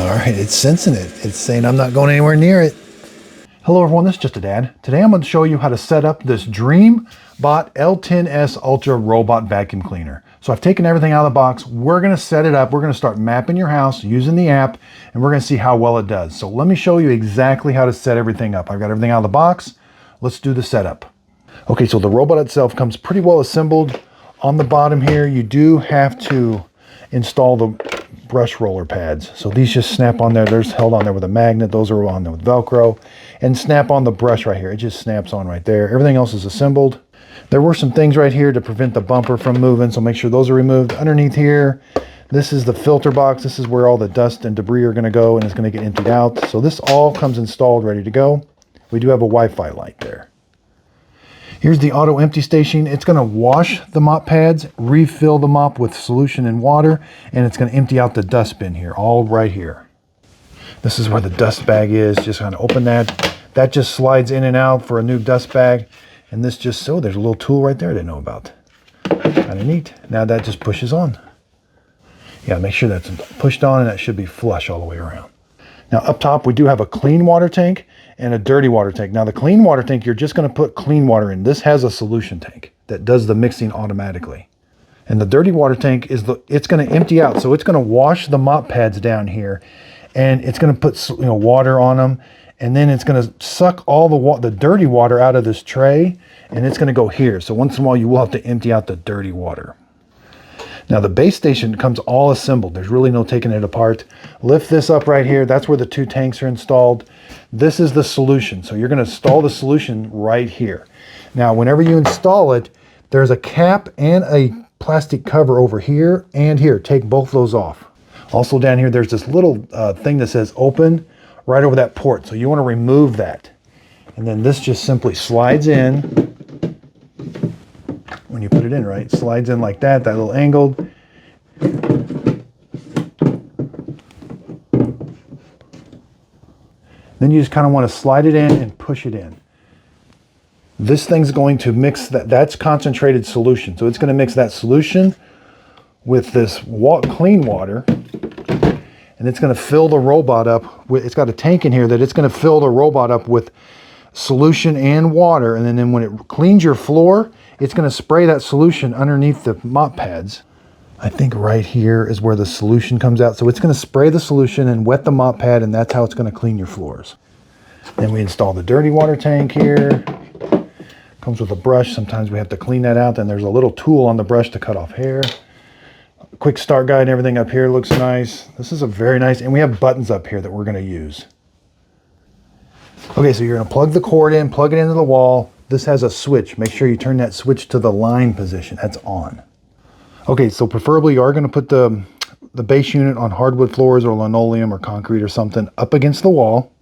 All right, it's sensing it. It's saying I'm not going anywhere near it. Hello everyone, this is Just a Dad. Today I'm going to show you how to set up this Dreame Bot L10s Ultra Robot Vacuum Cleaner. So I've taken everything out of the box. We're going to set it up. We're going to start mapping your house using the app, and we're going to see how well it does. So let me show you exactly how to set everything up. I've got everything out of the box. Let's do the setup. Okay, so the robot itself comes pretty well assembled. On the bottom here, you do have to install the brush roller pads. So these just snap on there. There's held on there with a magnet. Those are on there with Velcro. And snap on the brush right here. It just snaps on right there. Everything else is assembled. There were some things right here to prevent the bumper from moving, so make sure those are removed. Underneath here, this is the filter box. This is where all the dust and debris are going to go, and it's going to get emptied out. So this all comes installed, ready to go. We do have a Wi-Fi light there. Here's the auto empty station. It's going to wash the mop pads, refill the mop with solution and water, and it's going to empty out the dust bin here, all right here. This is where the dust bag is. Just kind of open that. That just slides in and out for a new dust bag. And this just, so there's a little tool right there I didn't know about. Kind of neat. Now that just pushes on. Yeah, make sure that's pushed on, and that should be flush all the way around. Now up top, we do have a clean water tank and a dirty water tank. Now the clean water tank, you're just going to put clean water in. This has a solution tank that does the mixing automatically. And the dirty water tank is it's going to empty out. So it's going to wash the mop pads down here, and it's going to put water on them, and then it's going to suck all the dirty water out of this tray, and it's going to go here. So once in a while you will have to empty out the dirty water. Now the base station comes all assembled. There's really no taking it apart. Lift this up right here. That's where the two tanks are installed. This is the solution. So you're going to install the solution right here. Now whenever you install it, there's a cap and a plastic cover over here and here. Take both those off. Also down here, there's this little thing that says open right over that port. So you want to remove that. And then this just simply slides in. When you put it in, right? Slides in like that, that little angled. Then you just kind of want to slide it in and push it in. This thing's going to mix that's concentrated solution. So it's going to mix that solution with this clean water, and it's going to fill the robot up with, it's got a tank in here that it's going to fill the robot up with solution and water, and then when it cleans your floor, it's going to spray that solution underneath the mop pads. I think right here is where the solution comes out. So it's going to spray the solution and wet the mop pad, and that's how it's going to clean your floors. Then we install the dirty water tank here. Comes with a brush. Sometimes we have to clean that out. Then there's a little tool on the brush to cut off hair. Quick start guide and everything up here looks nice. This is a very nice, and we have buttons up here that we're going to use. Okay, so you're going to plug the cord in, plug it into the wall. This has a switch. Make sure you turn that switch to the line position. That's on. Okay, so preferably you are going to put the base unit on hardwood floors or linoleum or concrete or something up against the wall.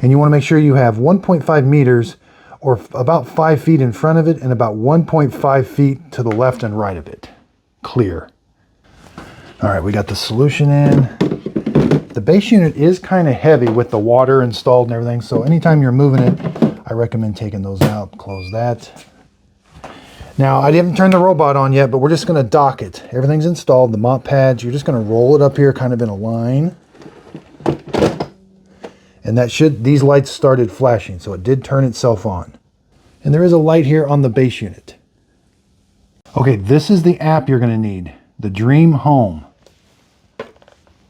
And you want to make sure you have 1.5 meters or about 5 feet in front of it and about 1.5 feet to the left and right of it. Clear. All right, we got the solution in. The base unit is kind of heavy with the water installed and everything, so anytime you're moving it, I recommend taking those out. Close that. Now, I didn't turn the robot on yet, but we're just going to dock it. Everything's installed, the mop pads. You're just going to roll it up here kind of in a line. And these lights started flashing, so it did turn itself on. And there is a light here on the base unit. Okay, this is the app you're going to need, the Dreame Home.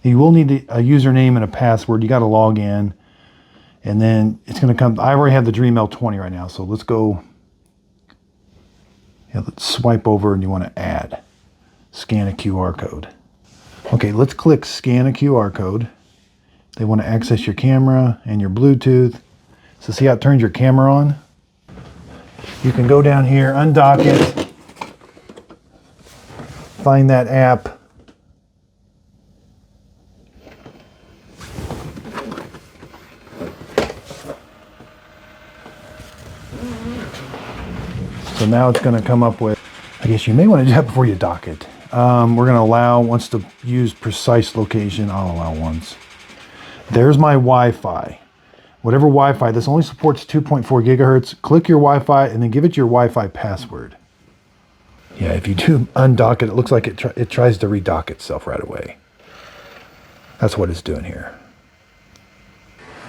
You will need a username and a password. You got to log in. And then it's going to come. I already have the Dreame L20 right now. So let's go. Yeah, let's swipe over and you want to add. Scan a QR code. Okay, let's click scan a QR code. They want to access your camera and your Bluetooth. So see how it turns your camera on? You can go down here, undock it. Find that app. So now it's going to come up with, I guess you may want to do that before you dock it. We're going to allow, wants to use precise location. I'll allow once. There's my Wi-Fi. Whatever Wi-Fi, this only supports 2.4 gigahertz. Click your Wi-Fi and then give it your Wi-Fi password. Yeah, if you do undock it, it looks like it tries to redock itself right away. That's what it's doing here.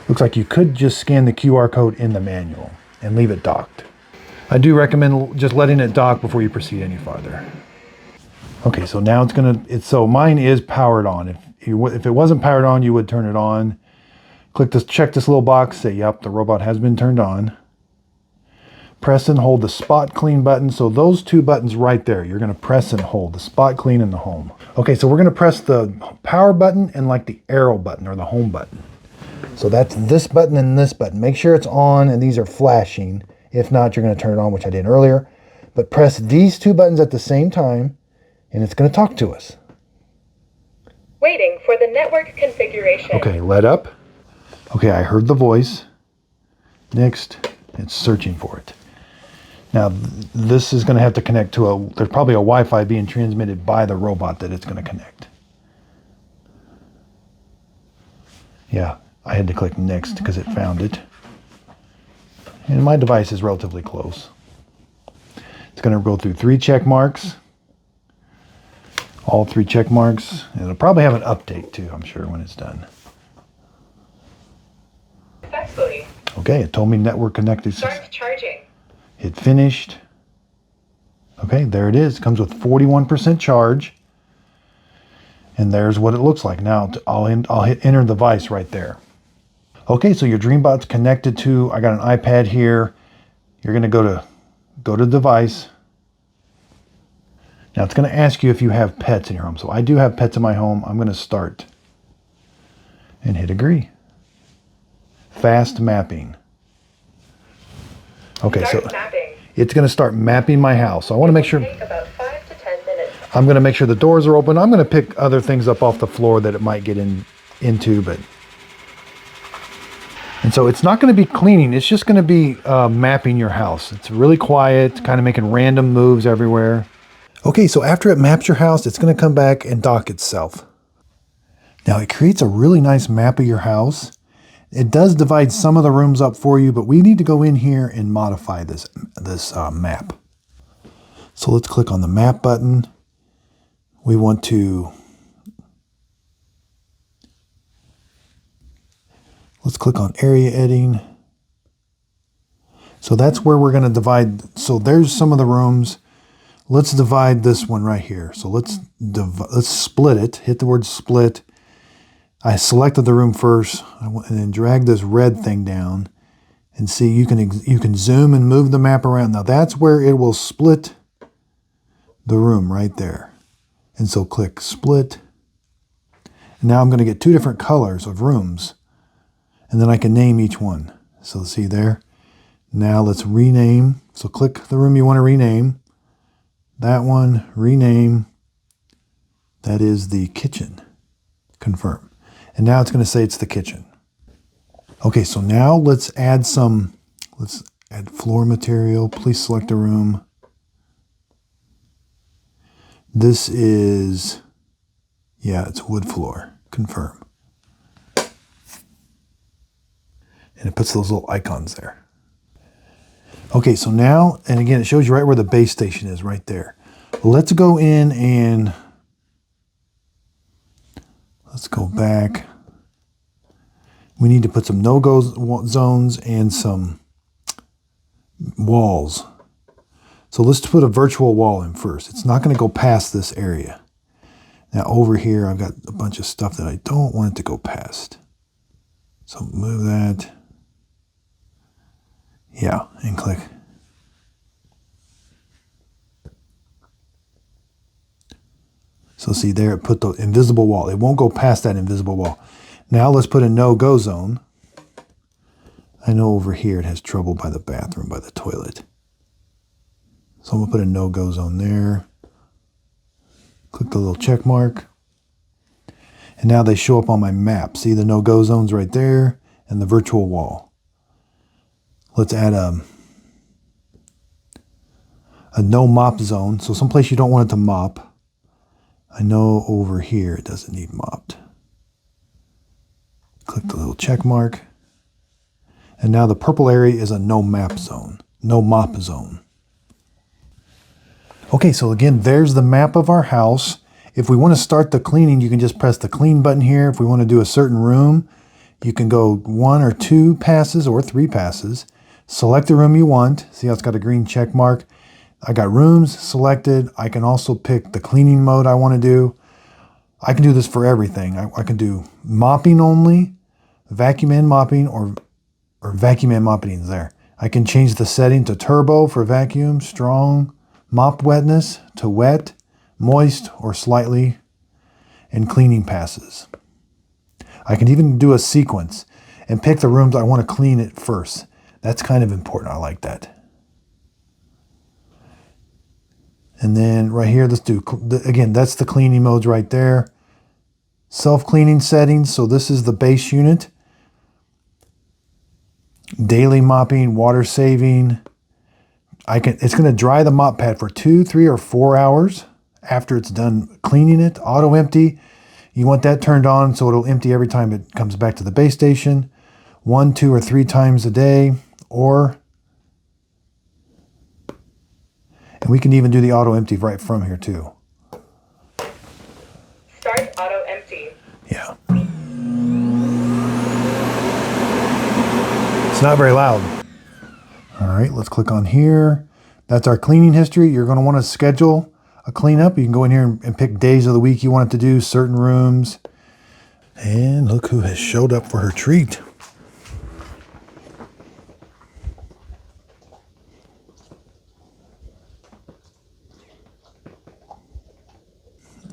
Looks like you could just scan the QR code in the manual and leave it docked. I do recommend just letting it dock before you proceed any farther. Okay, so now so mine is powered on. If it wasn't powered on, you would turn it on. Check this little box, say, yep, the robot has been turned on. Press and hold the spot clean button. So those two buttons right there, you're gonna press and hold the spot clean and the home. Okay, so we're gonna press the power button and like the arrow button or the home button. So that's this button and this button. Make sure it's on and these are flashing. If not, you're gonna turn it on, which I did earlier. But press these two buttons at the same time and it's gonna talk to us. Waiting for the network configuration. Okay, let up. Okay, I heard the voice. Next, it's searching for it. Now, this is going to have to connect to there's probably a Wi-Fi being transmitted by the robot that it's going to connect. Yeah, I had to click next because it found it. And my device is relatively close. It's going to go through 3 check marks. All 3 check marks. It'll probably have an update too, I'm sure, when it's done. Successfully. Okay, it told me network connected. Start charging. Hit finished. Okay, there it is. Comes with 41% charge. And there's what it looks like. Now I'll hit enter the device right there. Okay, so your DreameBot's connected to, I got an iPad here. You're gonna go to device. Now it's gonna ask you if you have pets in your home. So I do have pets in my home. I'm gonna start and hit agree. Fast mapping. Okay, so it's going to start mapping my house. So I want to make sure. Take about 5 to 10 minutes. I'm going to make sure the doors are open. I'm going to pick other things up off the floor that it might get into, but. And so it's not going to be cleaning. It's just going to be mapping your house. It's really quiet, kind of making random moves everywhere. Okay, so after it maps your house, it's going to come back and dock itself. Now it creates a really nice map of your house. It does divide some of the rooms up for you, but we need to go in here and modify this map. So let's click on the map button. We want to, let's click on area editing. So that's where we're going to divide. So there's some of the rooms. Let's divide this one right here. So let's split it, hit the word split. I selected the room first and then drag this red thing down and see you can zoom and move the map around. Now that's where it will split the room right there. And so click split. And now I'm going to get 2 different colors of rooms and then I can name each one. So see there. Now let's rename. So click the room you want to rename. That one, rename. That is the kitchen. Confirm. And now it's going to say it's the kitchen. Okay, so now let's add floor material. Please select a room. This is, yeah, it's wood floor. Confirm. And it puts those little icons there. Okay, so now, and again, it shows you right where the base station is, right there. Let's go in and let's go back. We need to put some no-go zones and some walls. So let's put a virtual wall in first. It's not going to go past this area. Now over here, I've got a bunch of stuff that I don't want it to go past. So move that. Yeah, and click. So see there, it put the invisible wall. It won't go past that invisible wall. Now let's put a no-go zone. I know over here it has trouble by the bathroom, by the toilet. So I'm going to put a no-go zone there. Click the little check mark. And now they show up on my map. See the no-go zones right there and the virtual wall. Let's add a no mop zone. So someplace you don't want it to mop. I know over here it doesn't need mopped. Click the little check mark. And now the purple area is a no map zone, no mop zone. Okay, so again, there's the map of our house. If we want to start the cleaning, you can just press the clean button here. If we want to do a certain room, you can go 1 or 2 passes or 3 passes. Select the room you want. See how it's got a green check mark? I got rooms selected. I can also pick the cleaning mode I want to do. I can do this for everything. I can do mopping only, vacuum and mopping, or vacuum and mopping there. I can change the setting to turbo for vacuum, strong, mop wetness to wet, moist, or slightly, and cleaning passes. I can even do a sequence and pick the rooms I want to clean it first. That's kind of important. I like that. And then right here, let's do, again, that's the cleaning modes right there. Self-cleaning settings. So this is the base unit. Daily mopping, water saving. It's going to dry the mop pad for 2, 3, or 4 hours after it's done cleaning it. Auto empty. You want that turned on so it'll empty every time it comes back to the base station. 1, 2, or 3 times a day. And we can even do the auto empty right from here too. Start auto empty. Yeah. It's not very loud. All right, let's click on here. That's our cleaning history. You're going to want to schedule a cleanup. You can go in here and pick days of the week you want it to do, certain rooms. And look who has showed up for her treat.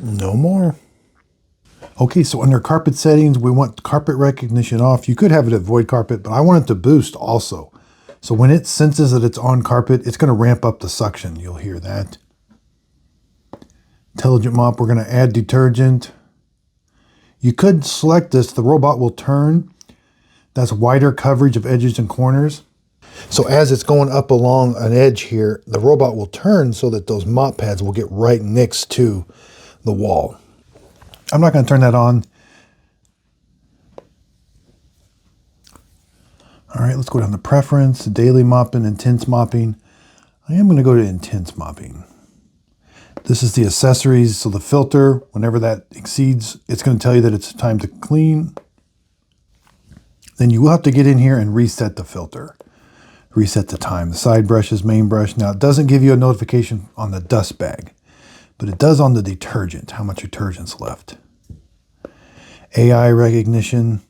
No more. Okay, so under carpet settings, we want carpet recognition off. You could have it at void carpet, but I want it to boost also. So when it senses that it's on carpet, it's going to ramp up the suction. You'll hear that. Intelligent mop, we're going to add detergent. You could select this. The robot will turn. That's wider coverage of edges and corners. So as it's going up along an edge here, the robot will turn so that those mop pads will get right next to the wall. I'm not going to turn that on. All right, let's go down to preference, daily mopping, intense mopping. I am going to go to intense mopping. This is the accessories. So the filter, whenever that exceeds, it's going to tell you that it's time to clean. Then you will have to get in here and reset the filter. Reset the time. The side brushes, main brush. Now it doesn't give you a notification on the dust bag, but it does on the detergent, how much detergent's left. AI recognition.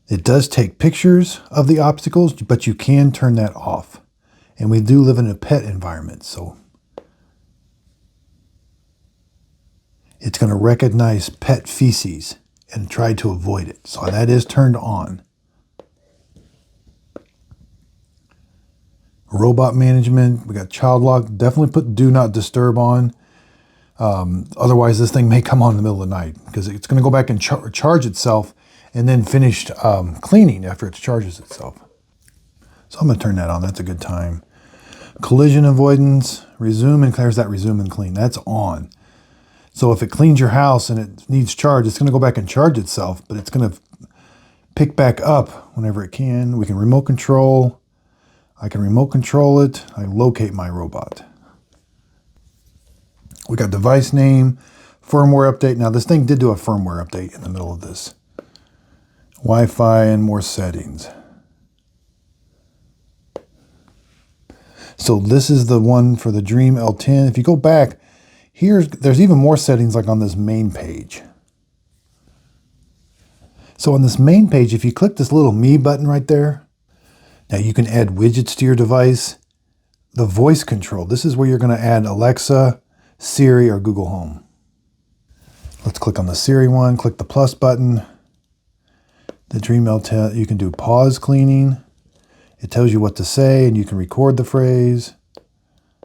It does take pictures of the obstacles, but you can turn that off. And we do live in a pet environment, so it's going to recognize pet feces and try to avoid it. So that is turned on. Robot management, we got child lock. Definitely put do not disturb on. Otherwise, this thing may come on in the middle of the night because it's going to go back and charge itself and then finish cleaning after it charges itself. So I'm going to turn that on. That's a good time. Collision avoidance, resume and clears that resume and clean. That's on. So if it cleans your house and it needs charge, it's going to go back and charge itself, but it's going to pick back up whenever it can. We can remote control. I can remote control it. I locate my robot. We got device name, firmware update. Now this thing did do a firmware update in the middle of this. Wi-Fi and more settings. So this is the one for the Dreame L10. If you go back, there's even more settings like on this main page. So on this main page, if you click this little Me button right there, now you can add widgets to your device. The voice control, this is where you're going to add Alexa, Siri, or Google Home. Let's click on the Siri one, click the plus button. The Dreame L10, you can do pause cleaning. It tells you what to say and you can record the phrase.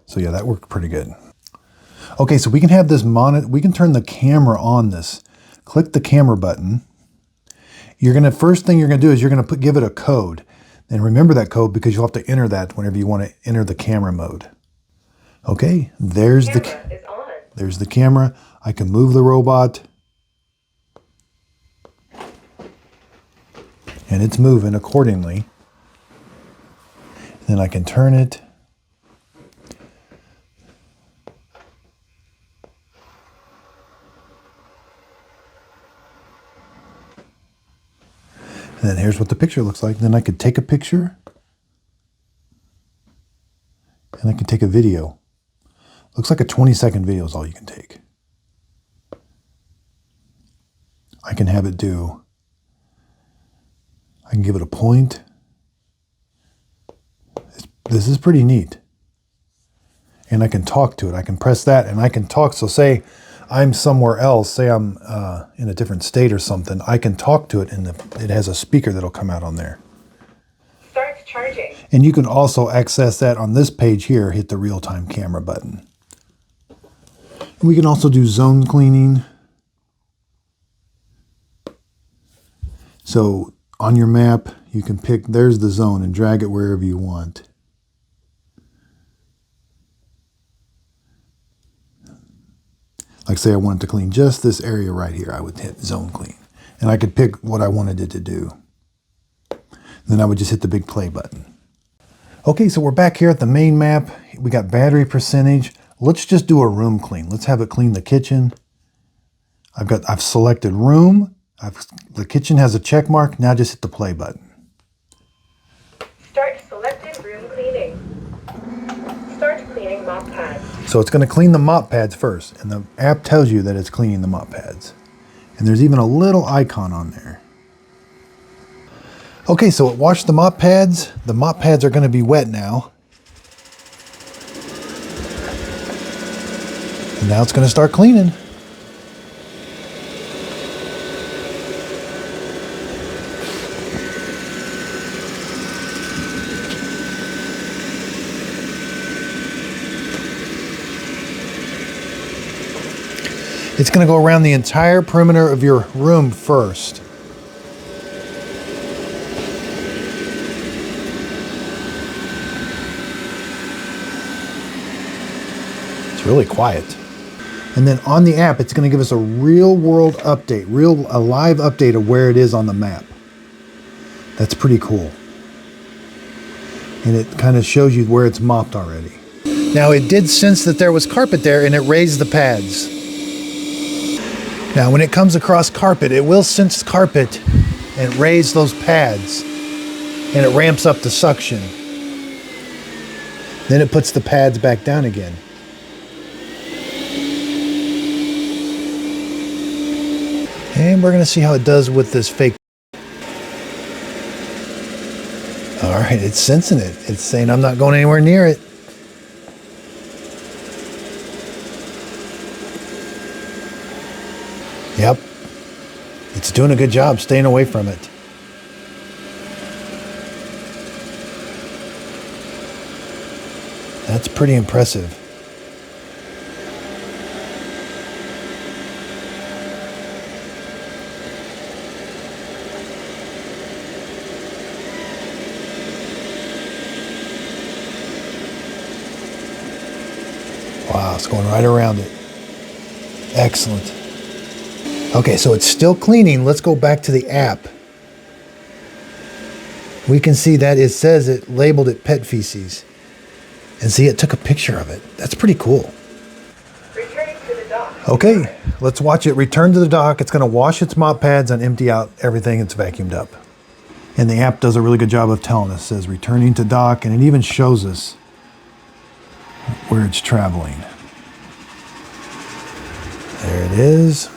So yeah, that worked pretty good. Okay, so we can have this monitor, we can turn the camera on this. Click the camera button. First thing you're gonna do is you're gonna give it a code. And remember that code because you'll have to enter that whenever you want to enter the camera mode. Okay, there's the camera. I can move the robot. And it's moving accordingly. Then I can turn it. And then here's what the picture looks like. Then I could take a picture and I can take a video. Looks like a 20-second video is all you can take. I can have it do, I can give it a point. This is pretty neat. And I can talk to it. I can press that and I can talk. So say I'm somewhere else, say I'm in a different state or something, I can talk to it and it has a speaker that'll come out on there. Start charging. And you can also access that on this page here, hit the real-time camera button. We can also do zone cleaning. So on your map, you can pick, there's the zone and drag it wherever you want. Like say I wanted to clean just this area right here, I would hit zone clean. And I could pick what I wanted it to do. Then I would just hit the big play button. Okay, so we're back here at the main map. We got battery percentage. Let's just do a room clean. Let's have it clean the kitchen. I've selected room. The kitchen has a check mark. Now just hit the play button. Start selected room cleaning. Start cleaning mop pads. So it's going to clean the mop pads first, and the app tells you that it's cleaning the mop pads. And there's even a little icon on there. Okay, so it washed the mop pads. The mop pads are going to be wet now. And now it's going to start cleaning. It's going to go around the entire perimeter of your room first. It's really quiet. And then on the app, it's going to give us a real world update, a live update of where it is on the map. That's pretty cool. And it kind of shows you where it's mopped already. Now it did sense that there was carpet there and it raised the pads. Now when it comes across carpet, it will sense carpet and raise those pads. And it ramps up the suction. Then it puts the pads back down again. And we're going to see how it does with this fake. All right, it's sensing it. It's saying I'm not going anywhere near it. Yep. It's doing a good job staying away from it. That's pretty impressive. Wow, it's going right around it. Excellent. Okay, so it's still cleaning. Let's go back to the app. We can see that it says it labeled it pet feces. And see, it took a picture of it. That's pretty cool. Returning to the dock. Okay, let's watch it return to the dock. It's going to wash its mop pads and empty out everything it's vacuumed up. And the app does a really good job of telling us. It says returning to dock, and it even shows us where it's traveling. There it is.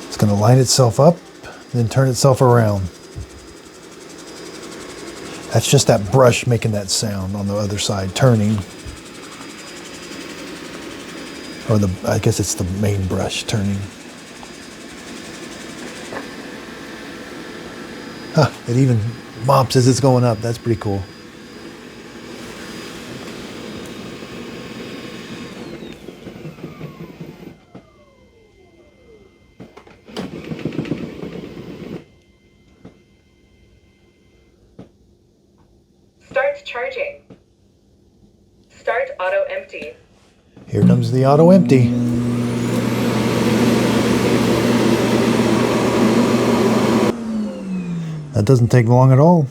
It's going to line itself up, then turn itself around. That's just that brush making that sound on the other side, turning. Or I guess it's the main brush turning. Huh, it even mops as it's going up. That's pretty cool. Start charging. Start auto empty. Here comes the auto empty. That doesn't take long at all.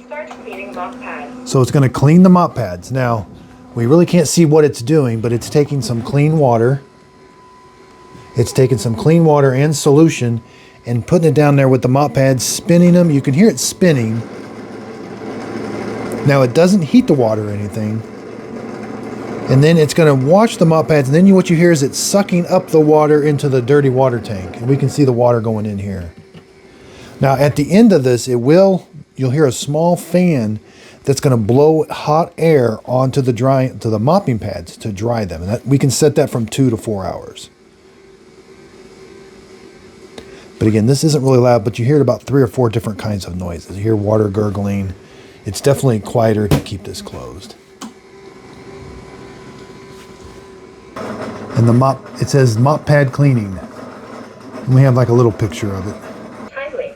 Start cleaning cleaning mop pad. So it's going to clean the mop pads. Now, we really can't see what it's doing, but it's taking some clean water. It's taking some clean water and solution and putting it down there with the mop pads, spinning them. You can hear it spinning. Now, it doesn't heat the water or anything. And then it's going to wash the mop pads, and then what you hear is it's sucking up the water into the dirty water tank. And we can see the water going in here. Now, at the end of this, you'll hear a small fan that's going to blow hot air onto the mopping pads to dry them. And we can set that from 2 to 4 hours. But again, this isn't really loud, but you hear about 3 or 4 different kinds of noises. You hear water gurgling. It's definitely quieter to keep this closed. And it says mop pad cleaning. And we have like a little picture of it. Timely.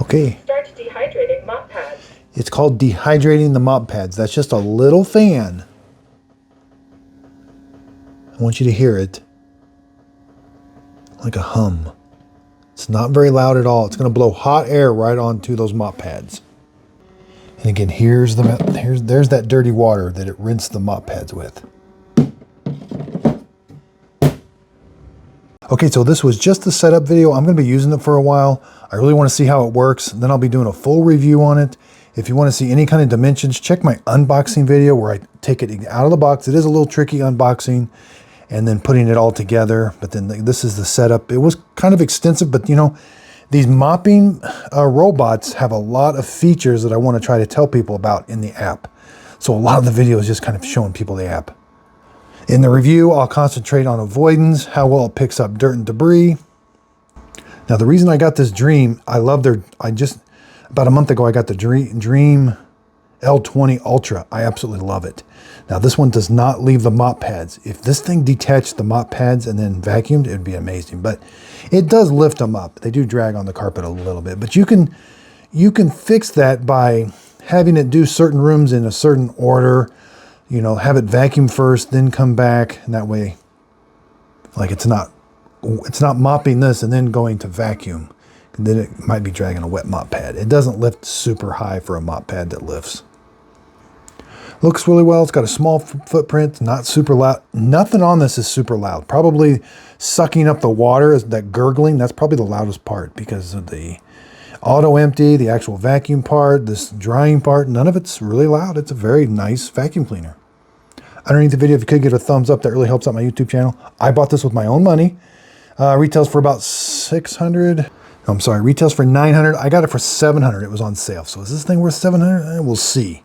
Okay. Start dehydrating mop pads. It's called dehydrating the mop pads. That's just a little fan. I want you to hear it. Like a hum. It's not very loud at all. It's going to blow hot air right onto those mop pads. And again, there's that dirty water that it rinsed the mop pads with. Okay, so this was just the setup video. I'm going to be using it for a while. I really want to see how it works. Then I'll be doing a full review on it. If you want to see any kind of dimensions, check my unboxing video where I take it out of the box. It is a little tricky unboxing and then putting it all together. But then this is the setup. It was kind of extensive, but you know, these mopping robots have a lot of features that I want to try to tell people about in the app. So a lot of the video is just kind of showing people the app. In the review, I'll concentrate on avoidance, how well it picks up dirt and debris. Now, the reason I got this Dreame, about a month ago, I got the Dreame L20 Ultra. I absolutely love it. Now, this one does not leave the mop pads. If this thing detached the mop pads and then vacuumed, it'd be amazing. But it does lift them up. They do drag on the carpet a little bit. But you can fix that by having it do certain rooms in a certain order. You know, have it vacuum first, then come back. And that way, like it's not mopping this and then going to vacuum. And then it might be dragging a wet mop pad. It doesn't lift super high for a mop pad that lifts. Looks really well. It's got a small footprint, not super loud. Nothing on this is super loud. Probably sucking up the water, that gurgling, that's probably the loudest part because of the auto empty, the actual vacuum part, this drying part, none of it's really loud. It's a very nice vacuum cleaner. Underneath the video, if you could get a thumbs up, that really helps out my YouTube channel. I bought this with my own money. Retails for about $600. I'm sorry, retails for $900. I got it for $700. It was on sale. So is this thing worth $700? We'll see.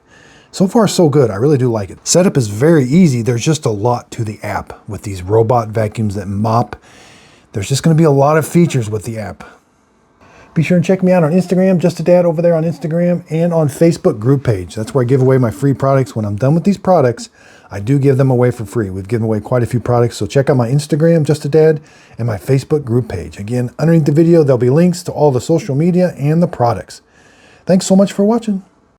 So far, so good. I really do like it. Setup is very easy. There's just a lot to the app with these robot vacuums that mop. There's just going to be a lot of features with the app. Be sure and check me out on Instagram, Just a Dad over there on Instagram, and on Facebook group page. That's where I give away my free products. When I'm done with these products, I do give them away for free. We've given away quite a few products, so check out my Instagram, Just a Dad, and my Facebook group page. Again, underneath the video, there'll be links to all the social media and the products. Thanks so much for watching.